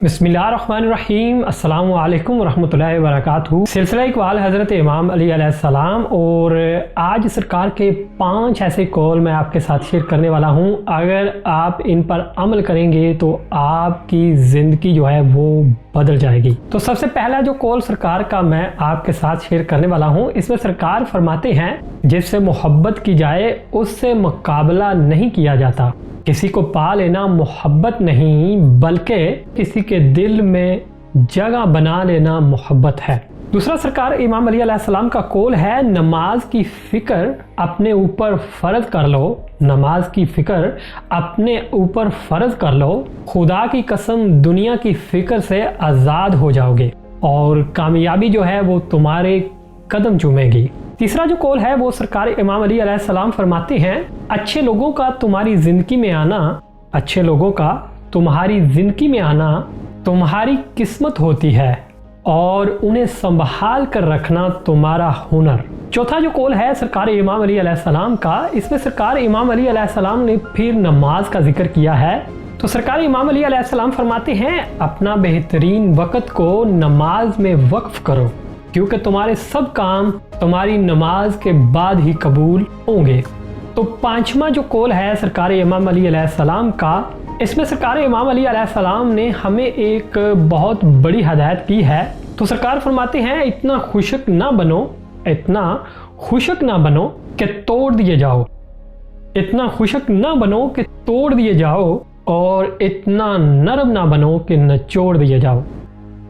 बिस्मिल्लाहिर्रहमानिर्रहीम अस्सलामु अलैकुम वरहमतुल्लाहि वबरकातुहू। सिलसिला इक़बाल हज़रत इमाम अली अलैहिस्सलाम। और आज सरकार के 5 ऐसे कौल मैं आपके साथ शेयर करने वाला हूँ। अगर आप इन पर अमल करेंगे तो आपकी ज़िंदगी जो है वो बदल जाएगी। तो सबसे पहला जो कौल सरकार का मैं आपके साथ शेयर करने वाला हूँ, इसमें सरकार फरमाते हैं जिससे मोहब्बत की जाए उससे मुकाबला नहीं किया जाता। किसी को पा लेना मोहब्बत नहीं बल्कि किसी के दिल में जगह बना लेना मोहब्बत है। दूसरा सरकार इमाम अली अलैहिस्सलाम का कौल है, नमाज की फ़िक्र अपने ऊपर फ़र्ज कर लो, नमाज की फ़िक्र अपने ऊपर फ़र्ज कर लो, खुदा की कसम दुनिया की फ़िक्र से आज़ाद हो जाओगे और कामयाबी जो है वो तुम्हारे कदम चूमेगी। तीसरा जो कौल है वो सरकार इमाम अली अलैहिस्सलाम फरमाते हैं, अच्छे लोगों का तुम्हारी ज़िंदगी में आना, अच्छे लोगों का तुम्हारी ज़िंदगी में आना तुम्हारी किस्मत होती है और उन्हें संभाल कर रखना तुम्हारा हुनर। चौथा जो कौल है सरकार इमाम अली अलैहिस्सलाम का, इसमें सरकार इमाम अली अलैहिस्सलाम ने फिर नमाज का जिक्र किया है। तो सरकार इमाम अली अलैहिस्सलाम फरमाते हैं, अपना बेहतरीन वक़्त को नमाज में वक्फ करो क्योंकि तुम्हारे सब काम तुम्हारी नमाज के बाद ही कबूल होंगे। तो पांचवा जो कौल है सरकार इमाम अली अलैहिस्सलाम का, इसमें सरकार इमाम अली अलैहिस्सलाम ने हमें एक बहुत बड़ी हदायत की है। तो सरकार फरमाते हैं, इतना खुशक ना बनो, इतना खुशक ना बनो कि तोड़ दिए जाओ, इतना खुशक ना बनो कि तोड़ दिए जाओ और इतना नरम ना बनो कि निचोड़ दिए जाओ।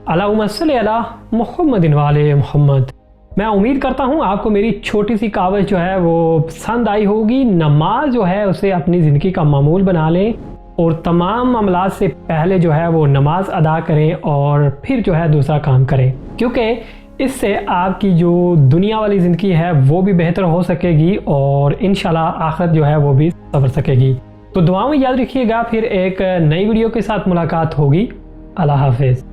अल्लाहुम्मा सल्ली अला मुहम्मदिन व आले मुहम्मद। मैं उम्मीद करता हूँ आपको मेरी छोटी सी कावज़ जो है वो पसंद आई होगी। नमाज जो है उसे अपनी ज़िंदगी का मामूल बना लें और तमाम मामलात से पहले जो है वो नमाज अदा करें और फिर जो है दूसरा काम करें, क्योंकि इससे आपकी जो दुनिया वाली ज़िंदगी है वो भी बेहतर हो सकेगी और इंशाल्लाह आखिरत जो है वो भी संवर सकेगी। तो दुआ में याद रखिएगा, फिर एक नई वीडियो के साथ मुलाकात होगी। अल्लाह हाफिज़।